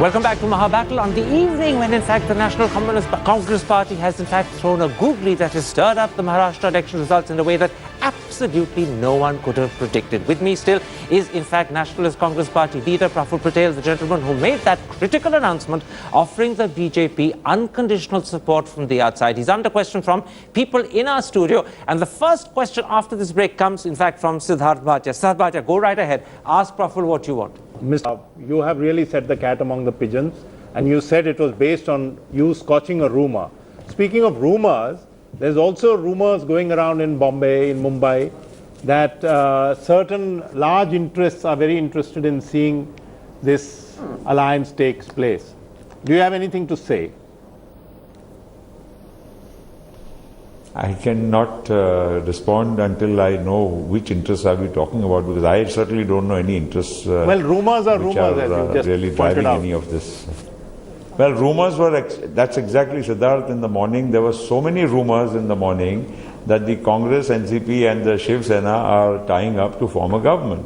Welcome back to Mahabattle on the evening when, in fact, the National Communist Congress Party has, in fact, thrown a googly that has stirred up the Maharashtra election results in a way that absolutely no one could have predicted. With me still is, in fact, Nationalist Congress Party leader Praful Patel, the gentleman who made that critical announcement offering the BJP unconditional support from the outside. He's under question from people in our studio. And the first question after this break comes, in fact, from Siddharth Bhatia. Siddharth Bhatia, go right ahead. Ask Praful what you want. Mr. You have really set the cat among the pigeons, and you said it was based on you scotching a rumor. Speaking of rumors, there's also rumors going around in Bombay, in Mumbai, that certain large interests are very interested in seeing this alliance takes place. Do you have anything to say? I cannot respond until I know which interests are we talking about, because I certainly don't know any interests well, rumors are rumors, as you just really pointed driving out. any of this. Well, rumors were, that's exactly, Siddharth, in the morning. There were so many rumors in the morning that the Congress, NCP and the Shiv Sena are tying up to form a government.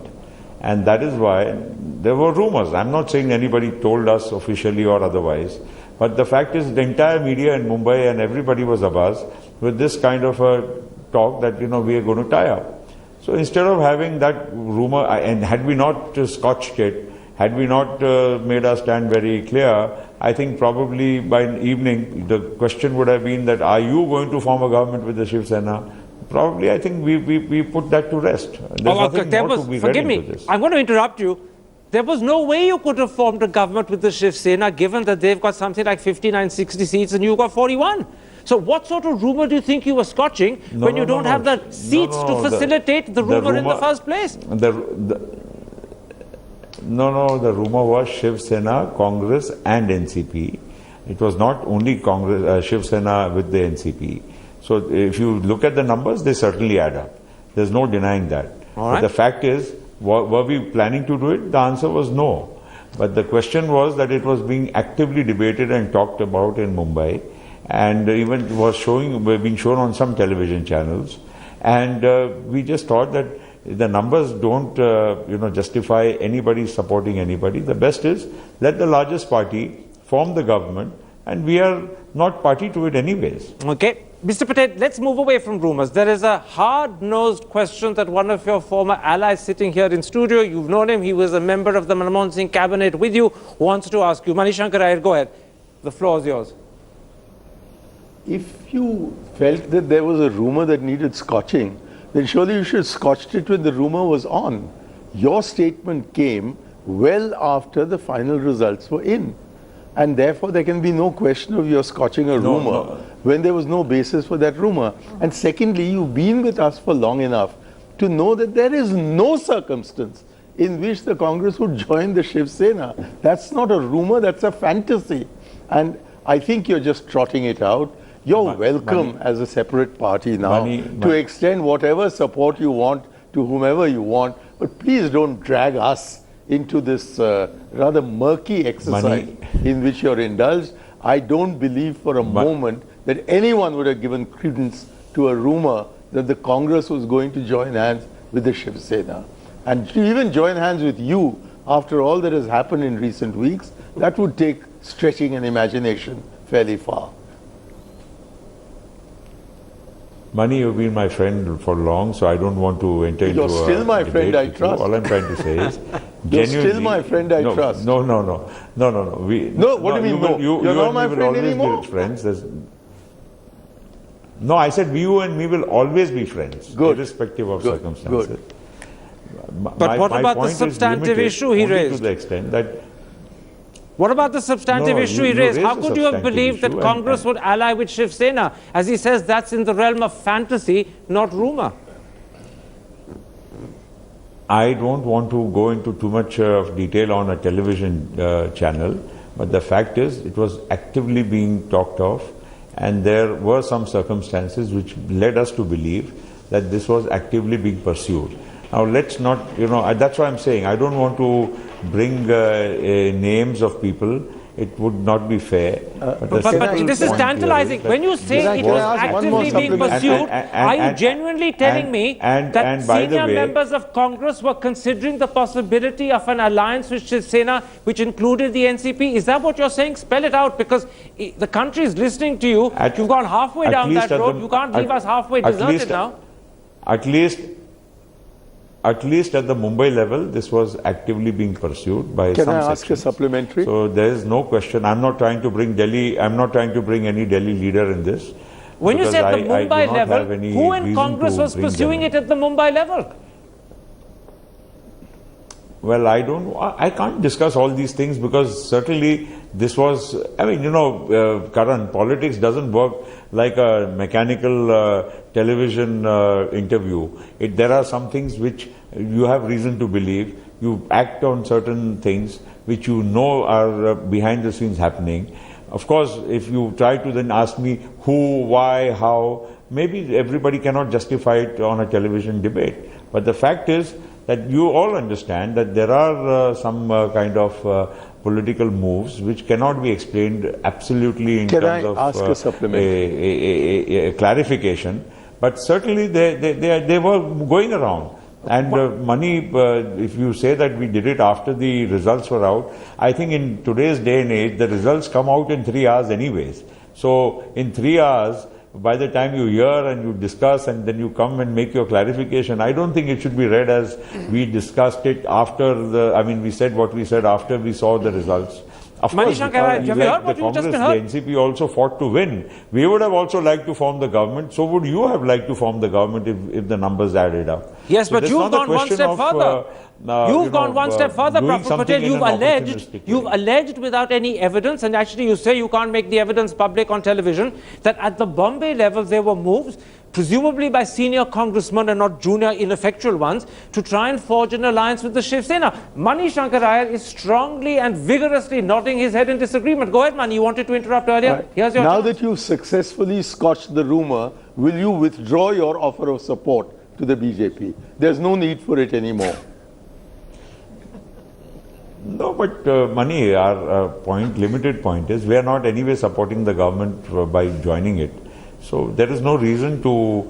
And that is why there were rumors. I'm not saying anybody told us officially or otherwise. But the fact is, the entire media in Mumbai and everybody was abuzz with this kind of a talk that, you know, we are going to tie up. So instead of having that rumor, and had we not scotched it, had we not made our stand very clear, I think probably by evening the question would have been that, are you going to form a government with the Shiv Sena? Probably, I think we put that to rest. There's nothing more to be read into this. I'm going to interrupt you. There was no way you could have formed a government with the Shiv Sena, given that they've got something like 59, 60 seats and you've got 41. So what sort of rumor do you think you were scotching when you don't have the seats to facilitate the rumor in the first place? The rumor was Shiv Sena, Congress and NCP. It was not only Congress, Shiv Sena with the NCP. So if you look at the numbers, they certainly add up. There's no denying that. But the fact is, were we planning to do it? The answer was no. But the question was that it was being actively debated and talked about in Mumbai, and even was being shown on some television channels. And we just thought that the numbers don't justify anybody supporting anybody. The best is, let the largest party form the government, and we are not party to it anyways. Okay. Mr. Patel, let's move away from rumors. There is a hard-nosed question that one of your former allies sitting here in studio, you've known him, he was a member of the Manmohan Singh cabinet with you, wants to ask you. Manishankar Iyer, go ahead. The floor is yours. If you felt that there was a rumor that needed scotching, then surely you should have scotched it when the rumor was on. Your statement came well after the final results were in. And therefore, there can be no question of your scotching a rumor when there was no basis for that rumor. And secondly, you've been with us for long enough to know that there is no circumstance in which the Congress would join the Shiv Sena. That's not a rumor, that's a fantasy. And I think you're just trotting it out. You're welcome as a separate party now to extend whatever support you want to whomever you want. But please don't drag us into this rather murky exercise in which you're indulged. I don't believe for a moment that anyone would have given credence to a rumor that the Congress was going to join hands with the Shiv Sena. And to even join hands with you, after all that has happened in recent weeks, that would take stretching an imagination fairly far. Mani, you've been my friend for long, so I don't want to enter into a You're still my friend, I trust. All I'm trying to say is, you're still my friend, I trust. No. What do you mean, no? You're not my friend anymore? Friends. No, I said you and me will always be friends, irrespective of circumstances. Good. But what about the substantive issue he raised? To the extent that what about the substantive issue he raised? How could you have believed that Congress would ally with Shiv Sena? As he says, that's in the realm of fantasy, not rumor. I don't want to go into too much of detail on a television channel, but the fact is it was actively being talked of, and there were some circumstances which led us to believe that this was actively being pursued. Now let's not, that's why I'm saying I don't want to bring names of people it would not be fair. But this is tantalizing. When you say it is actively being pursued, are you genuinely telling me that senior members of Congress were considering the possibility of an alliance with Shiv Sena, which included the NCP? Is that what you're saying? Spell it out, because the country is listening to you. You've gone halfway down that road. You can't leave us halfway deserted now. At least at the Mumbai level, this was actively being pursued by some sections. Can I ask a supplementary? So there is no question. I'm not trying to bring Delhi. I'm not trying to bring any Delhi leader in this. When you say at the Mumbai level, who in Congress was pursuing it at the Mumbai level? Well, I can't discuss all these things, because certainly this was, I mean, Karan, politics doesn't work like a mechanical television interview. There are some things which you have reason to believe. You act on certain things which you know are behind the scenes happening. Of course, if you try to then ask me who, why, how, maybe everybody cannot justify it on a television debate. But the fact is that you all understand that there are some kind of political moves which cannot be explained absolutely in terms of a clarification. But certainly they were going around. And money, if you say that we did it after the results were out, I think in today's day and age, the results come out in 3 hours anyways. So in 3 hours, by the time you hear and you discuss and then you come and make your clarification, I don't think it should be read as we discussed it after we said what we said after we saw the results. Of course, have you heard what you've just been heard? The NCP also fought to win. We would have also liked to form the government. So would you have liked to form the government if the numbers added up? Yes, but you've gone one step further. You've gone one step further, Praful Patel. You've alleged without any evidence, and actually you say you can't make the evidence public on television, that at the Bombay level there were moves, presumably by senior congressmen and not junior ineffectual ones, to try and forge an alliance with the Shiv Sena. Mani Shankar Iyer is strongly and vigorously nodding his head in disagreement. Go ahead, Mani, you wanted to interrupt earlier. Right. Here's your Now chance. that you've successfully scotched the rumor, will you withdraw your offer of support to the BJP? There's no need for it anymore. No, but Mani, our limited point is we are not anyway supporting the government by joining it. So there is no reason to,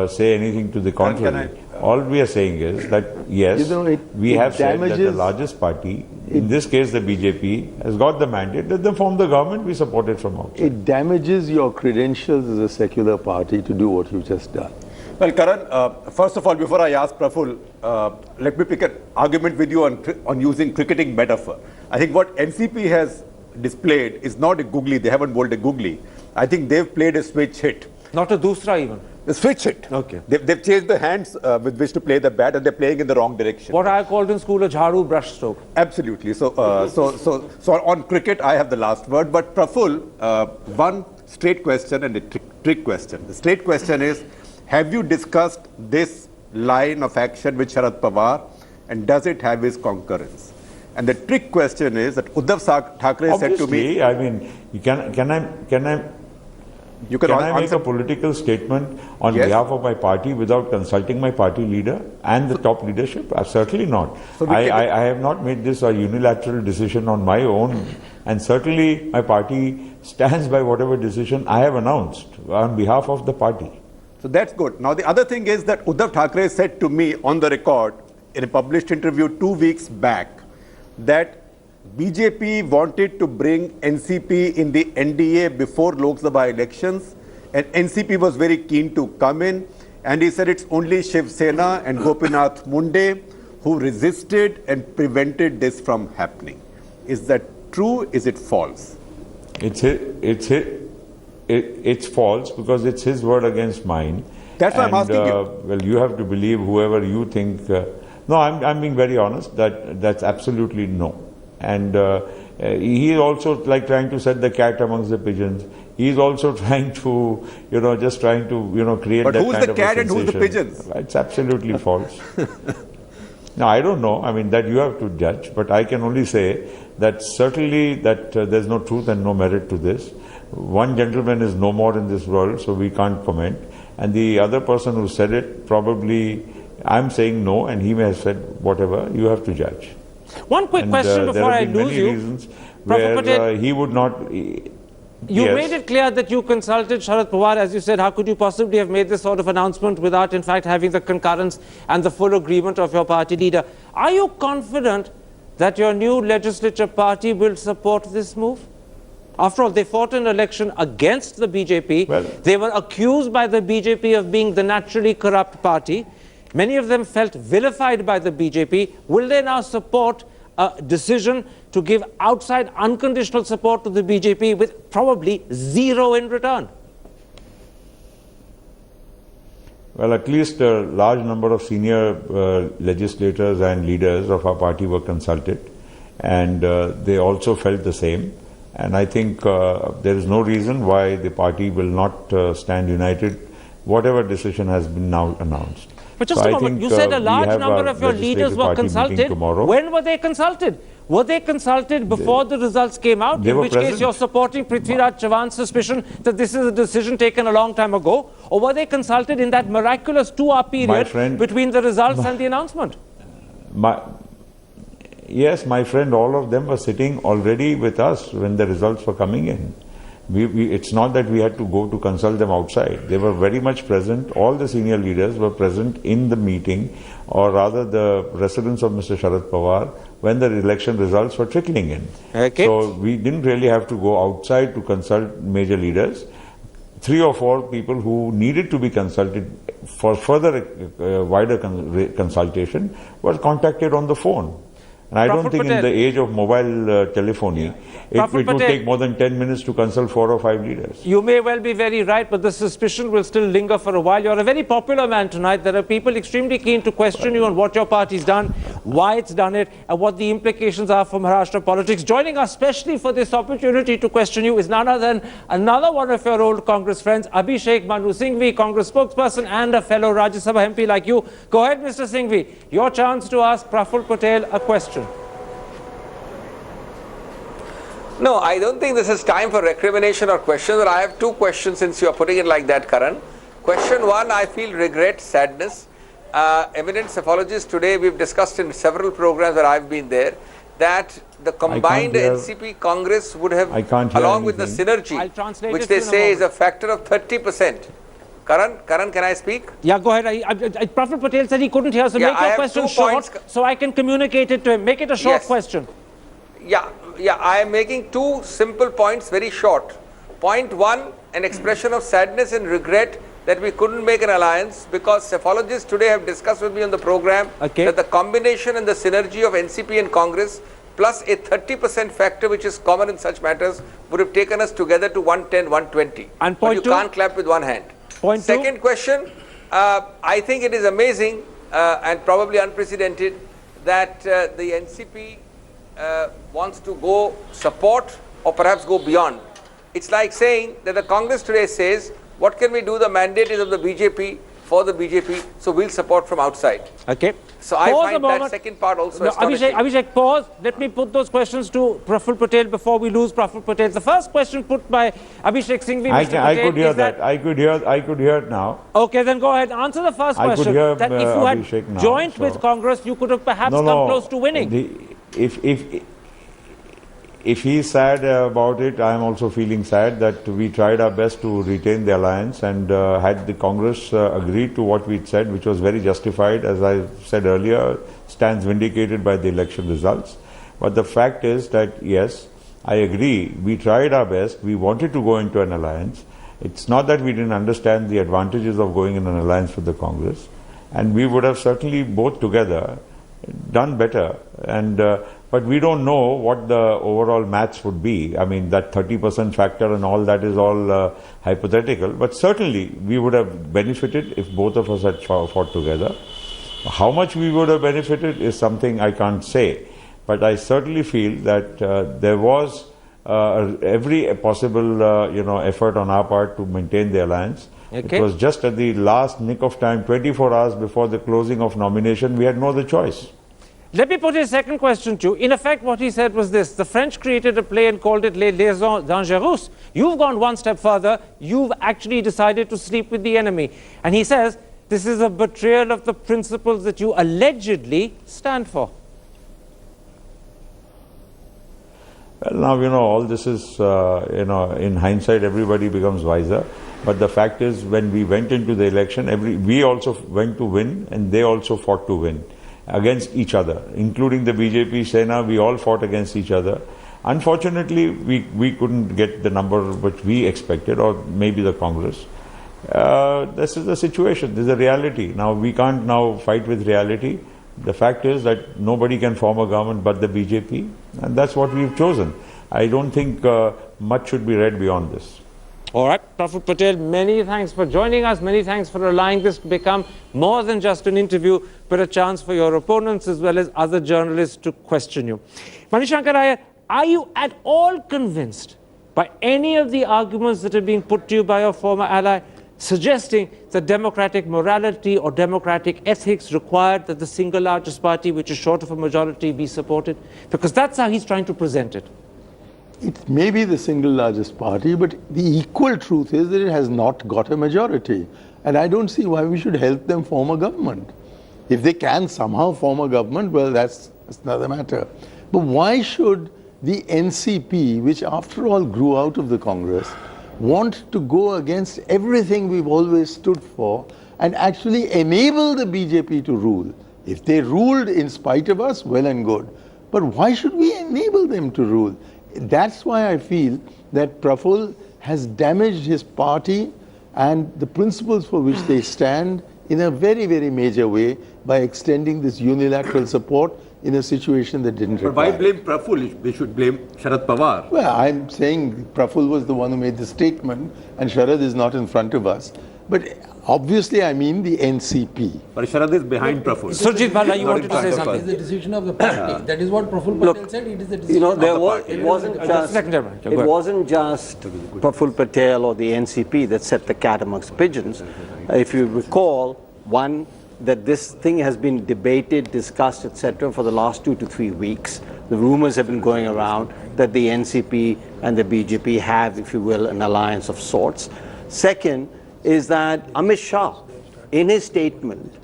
say anything to the contrary. All we are saying is that, yes, we have said that the largest party, in this case the BJP, has got the mandate. Let them form the government, we support it from outside. It damages your credentials as a secular party to do what you've just done. Well, Karan, first of all, before I ask Praful, let me pick an argument with you on using cricketing metaphor. I think what NCP has displayed is not a googly. They haven't bowled a googly. I think they've played a switch hit. Not a dusra even. A switch hit. Okay. They've changed the hands with which to play the bat, and they're playing in the wrong direction. What I called in school a jharu brush stroke. Absolutely. So on cricket, I have the last word. But Praful, one straight question and a trick question. The straight question is, have you discussed this line of action with Sharad Pawar, and does it have his concurrence? And the trick question is that Uddhav Thackeray said to me... I mean, can I make a political statement on behalf of my party without consulting my party leader and the top leadership? Certainly not. So I have not made this a unilateral decision on my own, and certainly my party stands by whatever decision I have announced on behalf of the party. So that's good. Now the other thing is that Uddhav Thackeray said to me on the record in a published interview 2 weeks back that BJP wanted to bring NCP in the NDA before Lok Sabha elections, and NCP was very keen to come in, and he said it's only Shiv Sena and Gopinath Munde who resisted and prevented this from happening. Is that true? Is it false? It's false, because it's his word against mine. That's why I'm asking you. Well, you have to believe whoever you think. No, I'm being very honest. That's absolutely no. And he is also trying to set the cat amongst the pigeons. He's also trying to, create but that kind of a But who's the cat and who's the pigeons? It's absolutely false. Now, I don't know. I mean, that you have to judge. But I can only say that certainly that there's no truth and no merit to this. One gentleman is no more in this world, so we can't comment. And the other person who said it, probably I'm saying no, and he may have said whatever. You have to judge. One quick And, question before I there have been lose many you. reasons Praful where Patel, he would not. You Yes. made it clear that you consulted Sharad Pawar. As you said, how could you possibly have made this sort of announcement without, in fact, having the concurrence and the full agreement of your party leader? Are you confident that your new legislature party will support this move? After all, they fought an election against the BJP. Well, they were accused by the BJP of being the naturally corrupt party. Many of them felt vilified by the BJP. Will they now support a decision to give outside unconditional support to the BJP with probably zero in return? Well, at least a large number of senior legislators and leaders of our party were consulted, and they also felt the same. And I think there is no reason why the party will not stand united, whatever decision has been now announced. But just So a I moment, think, you said a we large have number our of your leaders legislative were party meeting consulted. tomorrow. When were they consulted? Were they consulted before the results came out? They In were which case present. you're supporting Prithviraj Chavan's suspicion that this is a decision taken a long time ago? Or were they consulted in that miraculous 2-hour period between the results and the announcement? Yes, my friend, all of them were sitting already with us when the results were coming in. It's not that we had to go to consult them outside. They were very much present. All the senior leaders were present in the meeting, or rather the residence of Mr. Sharad Pawar, when the election results were trickling in. Okay. So we didn't really have to go outside to consult major leaders. 3 or 4 people who needed to be consulted for further wider consultation were contacted on the phone. And I Praful don't think Patel, in the age of mobile telephony, it would take more than 10 minutes to consult 4 or 5 leaders. You may well be very right, but the suspicion will still linger for a while. You're a very popular man tonight. There are people extremely keen to question you on what your party's done, why it's done it, and what the implications are for Maharashtra politics. Joining us specially for this opportunity to question you is none other than another one of your old Congress friends, Abhishek Manu Singhvi, Congress spokesperson and a fellow Rajya Sabha MP like you. Go ahead, Mr. Singhvi. Your chance to ask Praful Patel a question. No, I don't think this is time for recrimination or questions, but I have 2 questions since you are putting it like that, Karan. Question 1, I feel regret, sadness. Eminent psephologists today, we've discussed in several programs where I've been there, that the combined NCP Congress would have, along with the synergy, which they say is a factor of 30%. Karan, can I speak? Yeah, go ahead. Praful Patel said he couldn't hear, so make your question short so I can communicate it to him. Make it a short question. Yeah, I am making 2 simple points, very short. Point 1, an expression of sadness and regret that we couldn't make an alliance, because psephologists today have discussed with me on the program that the combination and the synergy of NCP and Congress plus a 30% factor, which is common in such matters, would have taken us together to 110, 120. And but you can't clap with one hand. Second question, I think it is amazing and probably unprecedented that the NCP wants to go support or perhaps go beyond. It's like saying that the Congress today says, what can we do? The mandate is of the BJP, for the BJP, so we'll support from outside. Okay. So I find that second part also astonishing. Abhishek, pause. Let me put those questions to Praful Patel before we lose Praful Patel. The first question put by Abhishek Singhvi, I could hear that. I could hear it now. Okay, then go ahead. Answer the first question. I could hear that if you had joined with Congress, you could have perhaps come close to winning. If he's sad about it, I am also feeling sad that we tried our best to retain the alliance, and had the Congress agreed to what we said, which was very justified, as I said earlier, stands vindicated by the election results. But the fact is that, yes, I agree, we tried our best, we wanted to go into an alliance. It's not that we didn't understand the advantages of going in an alliance with the Congress, and we would have certainly both together done better. And but we don't know what the overall maths would be. I mean, that 30% factor and all that is all hypothetical. But certainly, we would have benefited if both of us had fought together. How much we would have benefited is something I can't say. But I certainly feel that there was every possible effort on our part to maintain the alliance. Okay. It was just at the last nick of time, 24 hours before the closing of nomination, we had no other choice. Let me put a second question to you. In effect, what he said was this. The French created a play and called it Les Liaisons Dangereuses. You've gone one step further. You've actually decided to sleep with the enemy. And he says, this is a betrayal of the principles that you allegedly stand for. Well, now, all this is, in hindsight, everybody becomes wiser. But the fact is, when we went into the election, we also went to win, and they also fought to win against each other, including the BJP, Sena. We all fought against each other. Unfortunately, we couldn't get the number which we expected, or maybe the Congress. This is the situation. This is the reality. Now, we can't now fight with reality. The fact is that nobody can form a government but the BJP, and that's what we've chosen. I don't think much should be read beyond this. All right, Praful Patel, many thanks for joining us. Many thanks for allowing this to become more than just an interview, but a chance for your opponents as well as other journalists to question you. Manishankar Iyer, are you at all convinced by any of the arguments that are being put to you by your former ally, suggesting that democratic morality or democratic ethics required that the single largest party, which is short of a majority, be supported? Because that's how he's trying to present it. It may be the single largest party, but the equal truth is that it has not got a majority. And I don't see why we should help them form a government. If they can somehow form a government, well, that's another matter. But why should the NCP, which after all grew out of the Congress, want to go against everything we've always stood for and actually enable the BJP to rule? If they ruled in spite of us, well and good. But why should we enable them to rule? That's why I feel that Praful has damaged his party and the principles for which they stand in a very, very major way by extending this unilateral support in a situation that didn't require. But why blame Praful? We should blame Sharad Pawar. Well, I'm saying Praful was the one who made the statement and Sharad is not in front of us. But obviously, I mean the NCP. But Sharad is behind Praful. Surjit Bhalla, you wanted to say something? It is the decision of the party. That is what Praful Patel said. It is the decision of there the was, party. it wasn't just Praful Patel or the NCP that set the cat amongst pigeons. If you recall, one, that this thing has been debated, discussed, etc. for the last 2 to 3 weeks. The rumors have been going around that the NCP and the BJP have, if you will, an alliance of sorts. Second is that Amit Shah, in his statement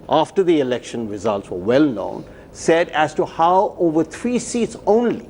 after the election results were well known, said as to how over 3 seats only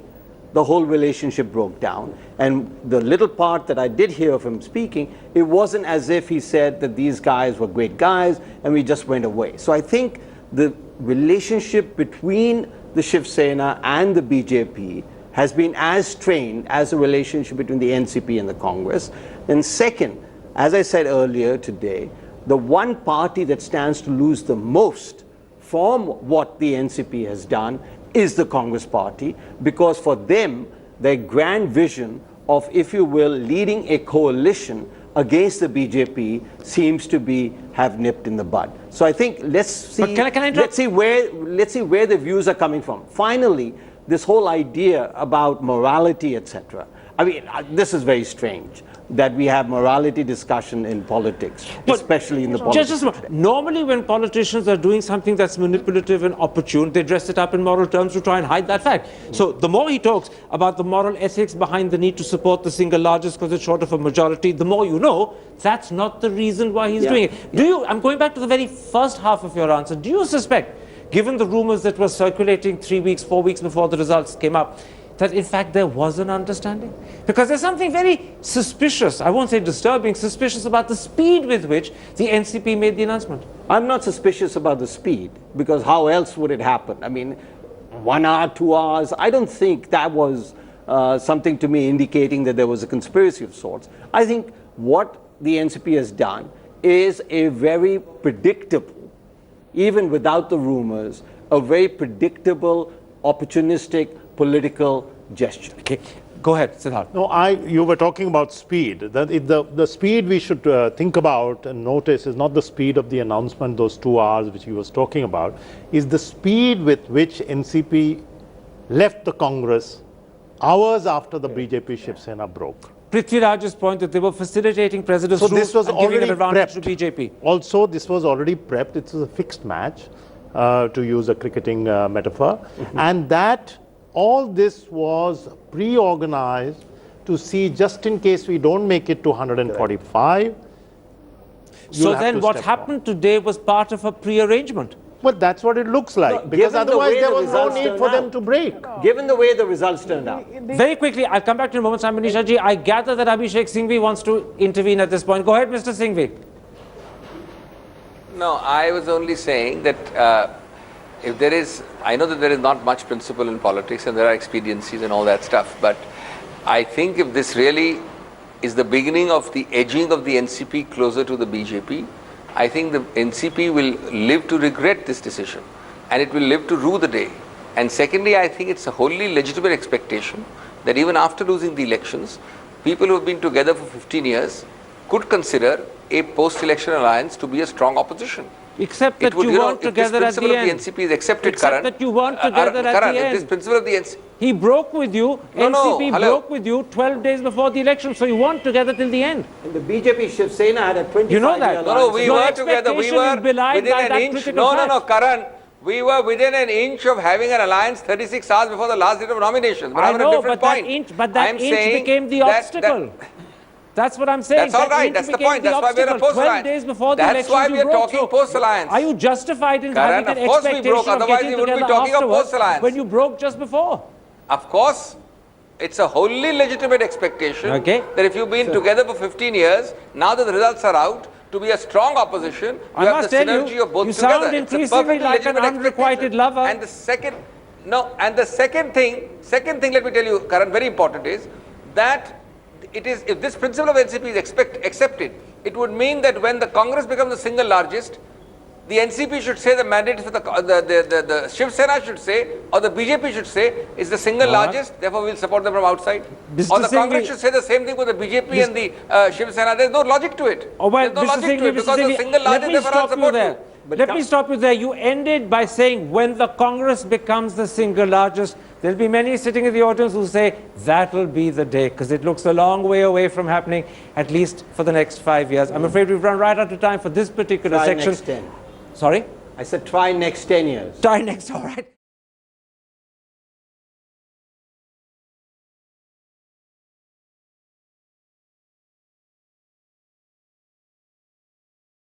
the whole relationship broke down. And the little part that I did hear of him speaking, it wasn't as if he said that these guys were great guys and we just went away. So I think the relationship between the Shiv Sena and the BJP has been as strained as the relationship between the NCP and the Congress. And second, as I said earlier today, the one party that stands to lose the most from what the NCP has done is the Congress party, because for them, their grand vision of, if you will, leading a coalition against the BJP seems to have nipped in the bud. So I think let's see where the views are coming from. Finally, this whole idea about morality, etc. I mean, this is very strange that we have morality discussion in politics, especially in the politics. Normally when politicians are doing something that's manipulative and opportune, they dress it up in moral terms to try and hide that fact. So the more he talks about the moral ethics behind the need to support the single largest because it's short of a majority, the more you know that's not the reason why he's doing it. I'm going back to the very first half of your answer. Do you suspect, given the rumors that were circulating 3 weeks, 4 weeks before the results came up, that in fact there was an understanding? Because there's something very suspicious, I won't say disturbing, suspicious about the speed with which the NCP made the announcement. I'm not suspicious about the speed, because how else would it happen? I mean, 1 hour, 2 hours, I don't think that was something to me indicating that there was a conspiracy of sorts. I think what the NCP has done is a very predictable, even without the rumors, a very predictable, opportunistic political gesture. Okay, go ahead, Siddharth. No, you were talking about speed. The speed we should think about and notice is not the speed of the announcement, those 2 hours which he was talking about, is the speed with which NCP left the Congress hours after the BJP Shiv Sena broke. Prithviraj's point that they were facilitating President's So this was and giving already an advantage prepped. to BJP. Also, this was already prepped. It was a fixed match, to use a cricketing metaphor. And that all this was pre-organized to see, just in case we don't make it to 145. So then what happened today was part of a pre-arrangement. But that's what it looks like, No, because given the otherwise way there the was no results need turned for them out. to break. Given the way the results turned out. Very quickly, I'll come back to you in a moment, Sam Manisha ji. I gather that Abhishek Singhvi wants to intervene at this point. Go ahead, Mr. Singhvi. No, I was only saying that if there is, I know that there is not much principle in politics and there are expediencies and all that stuff, but I think if this really is the beginning of the edging of the NCP closer to the BJP, I think the NCP will live to regret this decision and it will live to rue the day. And secondly, I think it's a wholly legitimate expectation that even after losing the elections, people who have been together for 15 years could consider a post-election alliance to be a strong opposition. Except that you weren't together at the end. If this principle of the NCP is accepted, Except Karan, that you weren't together at Karan, the if end. this principle of the NCP... He broke with you, NCP broke with you 12 days before the election, so you weren't together till the end. And the BJP Shiv Sena had a 25-year You know that? No, we Your were together. We expectation were is belied within by an that inch. critical fact. Karan. We were within an inch of having an alliance 36 hours before the last date of nominations. But I I'm on a know, different but point. that inch became the obstacle. That's what I'm saying. That's all right. That's the point. That's why we're a post-alliance. 12 days before the That's election, why we are broke. talking post-alliance. Are you justified in Karan, having an of course we expectation broke. of Otherwise getting we wouldn't be together talking of afterwards post-alliance. when you broke just before? Of course. It's a wholly legitimate expectation that if you've been together for 15 years, now that the results are out, to be a strong opposition, you have the synergy of both you together. sound increasingly like an unrequited lover. And the second thing, let me tell you, Karan, very important is that it is, if this principle of NCP is accepted, it would mean that when the Congress becomes the single largest, the NCP should say the mandate for the Shiv Sena should say, or the BJP should say, is the single largest, therefore we'll support them from outside. Or the Congress should say the same thing for the BJP and the Shiv Sena. There's no logic to it. Oh, well, There's no Mr. logic to it because the single largest, therefore I'll support you. Let me stop you there. You ended by saying when the Congress becomes the single largest, there'll be many sitting in the audience who say that'll be the day, because it looks a long way away from happening, at least for the next 5 years. I'm afraid we've run right out of time for this particular section. Next 10. Sorry? I said try next 10 years. Try next, all right.